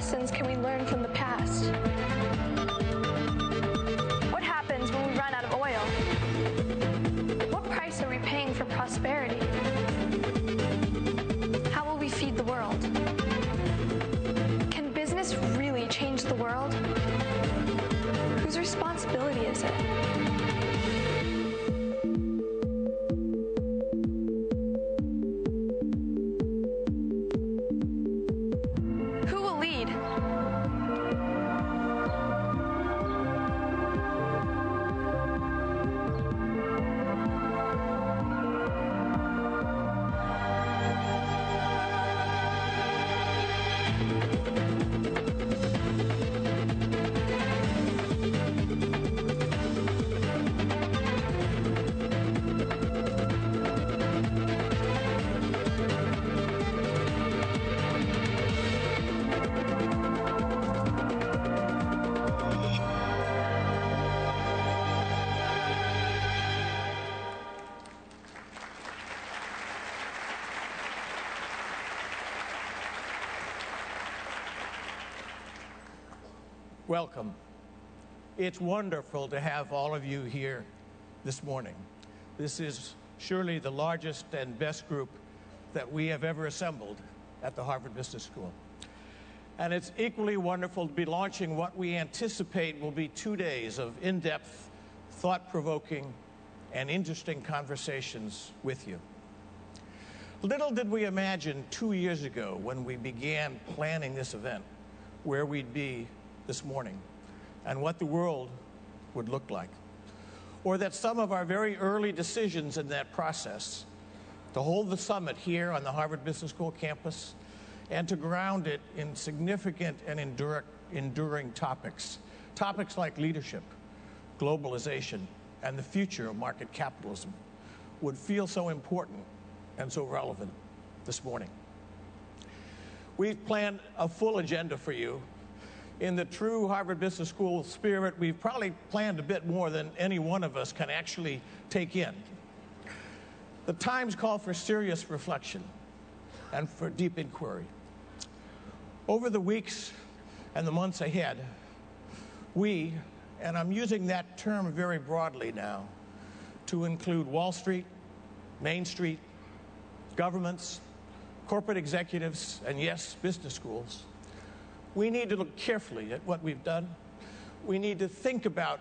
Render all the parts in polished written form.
lessons can we learn from the past? What happens when we run out of oil? What price are we paying for prosperity? How will we feed the world? Can business really change the world? Whose responsibility is it? Welcome. It's wonderful to have all of you here this morning. This is surely the largest and best group that we have ever assembled at the Harvard Business School. And it's equally wonderful to be launching what we anticipate will be 2 days of in-depth, thought-provoking, and interesting conversations with you. Little did we imagine 2 years ago when we began planning this event where we'd be this morning and what the world would look like, or that some of our very early decisions in that process to hold the summit here on the Harvard Business School campus and to ground it in significant and enduring topics like leadership, globalization, and the future of market capitalism would feel so important and so relevant this morning. We've planned a full agenda for you. In the true Harvard Business School spirit, we've probably planned a bit more than any one of us can actually take in. The times call for serious reflection and for deep inquiry. Over the weeks and the months ahead, we, and I'm using that term very broadly now, to include Wall Street, Main Street, governments, corporate executives, and yes, business schools, we need to look carefully at what we've done. We need to think about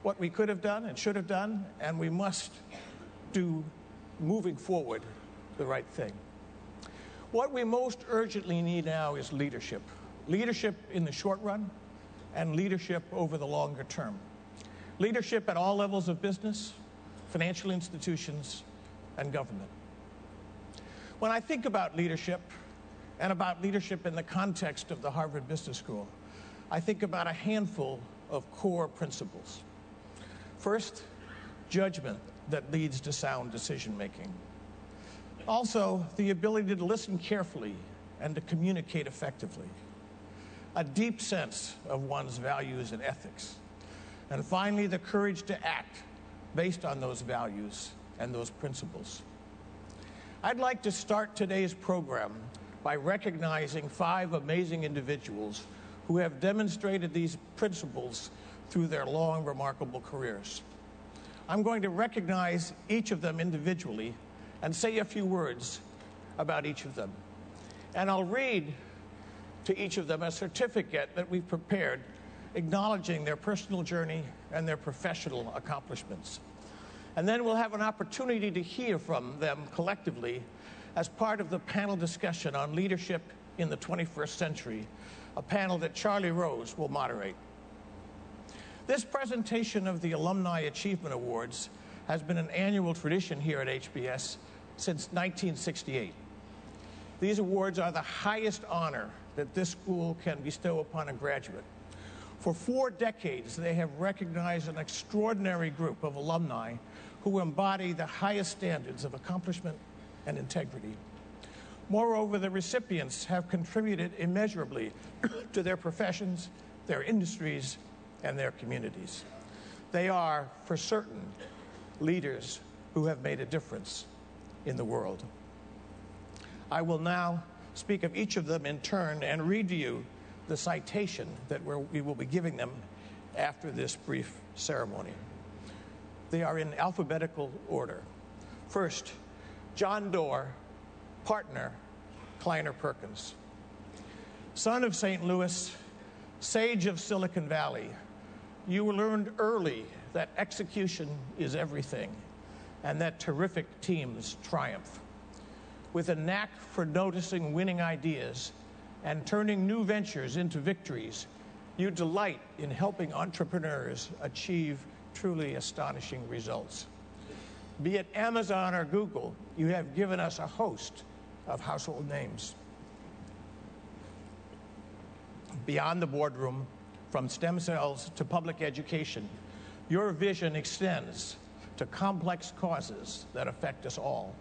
what we could have done and should have done, and we must do, moving forward, the right thing. What we most urgently need now is leadership. Leadership in the short run and leadership over the longer term. Leadership at all levels of business, financial institutions, and government. When I think about leadership, and about leadership in the context of the Harvard Business School, I think about a handful of core principles. First, judgment that leads to sound decision-making. Also, the ability to listen carefully and to communicate effectively. A deep sense of one's values and ethics. And finally, the courage to act based on those values and those principles. I'd like to start today's program by recognizing 5 amazing individuals who have demonstrated these principles through their long, remarkable careers. I'm going to recognize each of them individually and say a few words about each of them. And I'll read to each of them a certificate that we've prepared acknowledging their personal journey and their professional accomplishments. And then we'll have an opportunity to hear from them collectively as part of the panel discussion on leadership in the 21st century, a panel that Charlie Rose will moderate. This presentation of the Alumni Achievement Awards has been an annual tradition here at HBS since 1968. These awards are the highest honor that this school can bestow upon a graduate. For 4 decades, they have recognized an extraordinary group of alumni who embody the highest standards of accomplishment and integrity. Moreover, the recipients have contributed immeasurably to their professions, their industries, and their communities. They are, for certain, leaders who have made a difference in the world. I will now speak of each of them in turn and read to you the citation that we will be giving them after this brief ceremony. They are in alphabetical order. First, John Doerr, partner, Kleiner Perkins. Son of St. Louis, sage of Silicon Valley, you learned early that execution is everything and that terrific teams triumph. With a knack for noticing winning ideas and turning new ventures into victories, you delight in helping entrepreneurs achieve truly astonishing results. Be it Amazon or Google, you have given us a host of household names. Beyond the boardroom, from stem cells to public education, your vision extends to complex causes that affect us all.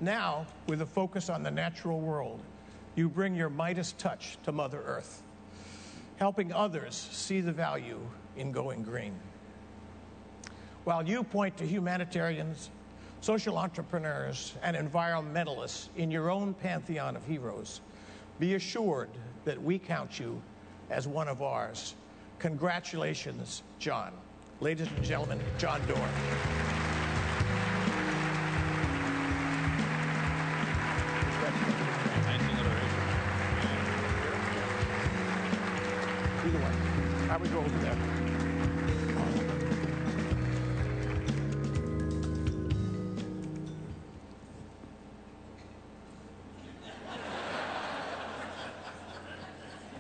Now, with a focus on the natural world, you bring your Midas touch to Mother Earth, helping others see the value in going green. While you point to humanitarians, social entrepreneurs, and environmentalists in your own pantheon of heroes, be assured that we count you as one of ours. Congratulations, John. Ladies and gentlemen, John Doerr. Either way, I would go over there.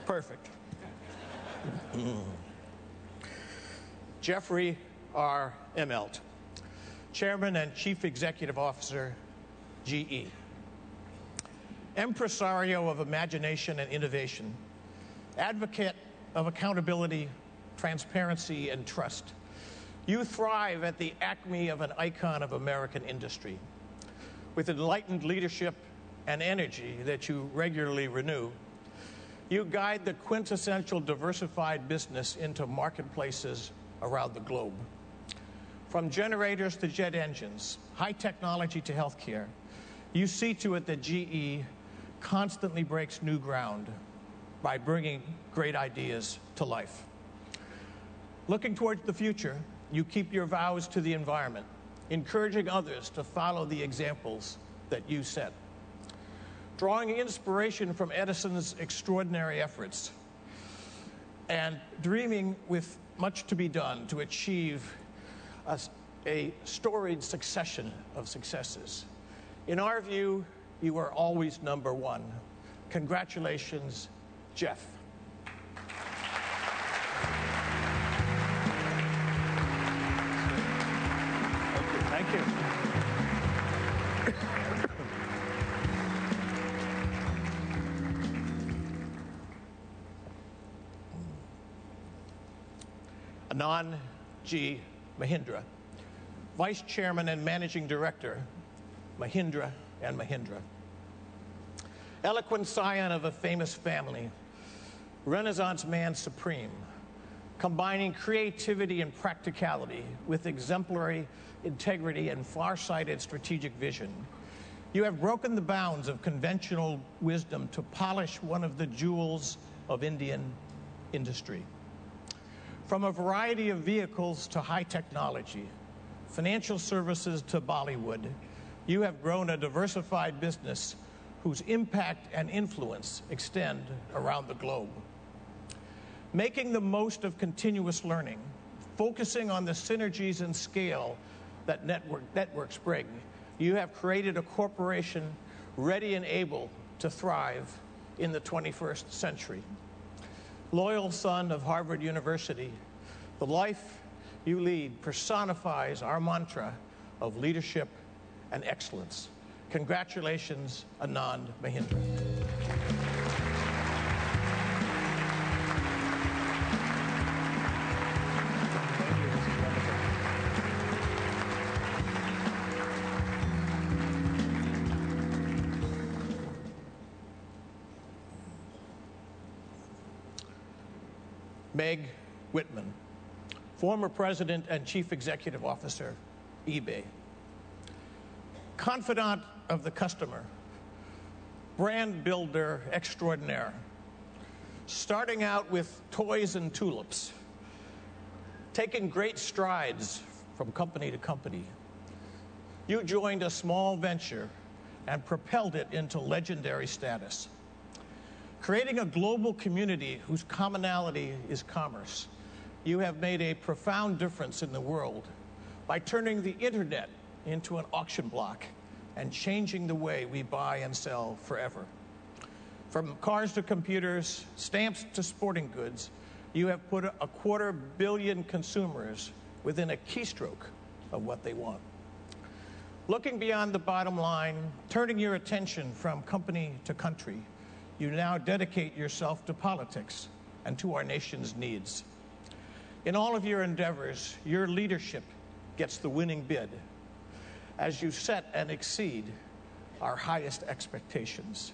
Perfect. Jeffrey R. Immelt, Chairman and Chief Executive Officer, GE. Impresario of imagination and innovation, advocate of accountability, transparency, and trust. You thrive at the acme of an icon of American industry. With enlightened leadership and energy that you regularly renew, you guide the quintessential diversified business into marketplaces around the globe. From generators to jet engines, high technology to healthcare, you see to it that GE constantly breaks new ground by bringing great ideas to life. Looking towards the future, you keep your vows to the environment, encouraging others to follow the examples that you set. Drawing inspiration from Edison's extraordinary efforts and dreaming with much to be done to achieve a storied succession of successes. In our view, you are always number one. Congratulations, Jeff. Thank you. Anand G. Mahindra, Vice Chairman and Managing Director, Mahindra & Mahindra. Eloquent scion of a famous family, Renaissance man supreme, combining creativity and practicality with exemplary integrity and far-sighted strategic vision. You have broken the bounds of conventional wisdom to polish one of the jewels of Indian industry. From a variety of vehicles to high technology, financial services to Bollywood, you have grown a diversified business whose impact and influence extend around the globe. Making the most of continuous learning, focusing on the synergies and scale that networks bring, you have created a corporation ready and able to thrive in the 21st century. Loyal son of Harvard University, the life you lead personifies our mantra of leadership and excellence. Congratulations, Anand Mahindra. Meg Whitman, former President and Chief Executive Officer, eBay. Confidant of the customer, brand builder extraordinaire, starting out with toys and tulips, taking great strides from company to company. You joined a small venture and propelled it into legendary status. Creating a global community whose commonality is commerce, you have made a profound difference in the world by turning the internet into an auction block and changing the way we buy and sell forever. From cars to computers, stamps to sporting goods, you have put 250 million consumers within a keystroke of what they want. Looking beyond the bottom line, turning your attention from company to country, you now dedicate yourself to politics and to our nation's needs. In all of your endeavors, your leadership gets the winning bid as you set and exceed our highest expectations.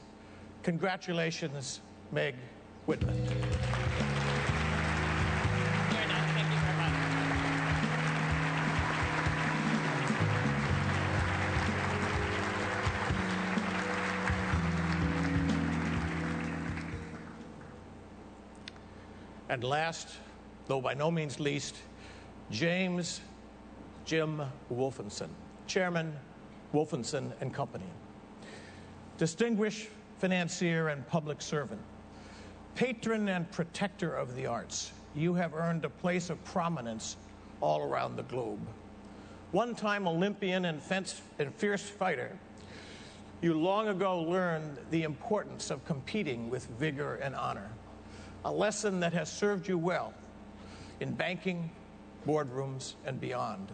Congratulations, Meg Whitman. Thank you very much. And last, though by no means least, James Jim Wolfensohn, Chairman, Wolfensohn and Company. Distinguished financier and public servant, patron and protector of the arts, you have earned a place of prominence all around the globe. One-time Olympian and fierce fighter, you long ago learned the importance of competing with vigor and honor, a lesson that has served you well in banking, boardrooms, and beyond.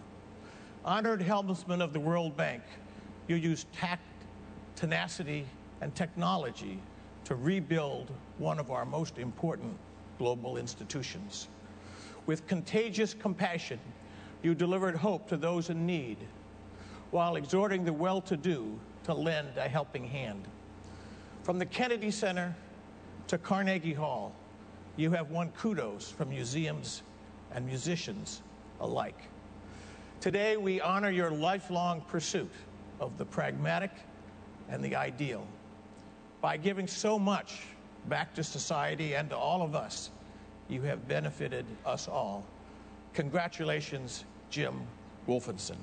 Honored helmsman of the World Bank, you use tact, tenacity, and technology to rebuild one of our most important global institutions. With contagious compassion, you delivered hope to those in need, while exhorting the well-to-do to lend a helping hand. From the Kennedy Center to Carnegie Hall, you have won kudos from museums and musicians alike. Today, we honor your lifelong pursuit of the pragmatic and the ideal. By giving so much back to society and to all of us, you have benefited us all. Congratulations, Jim Wolfensohn.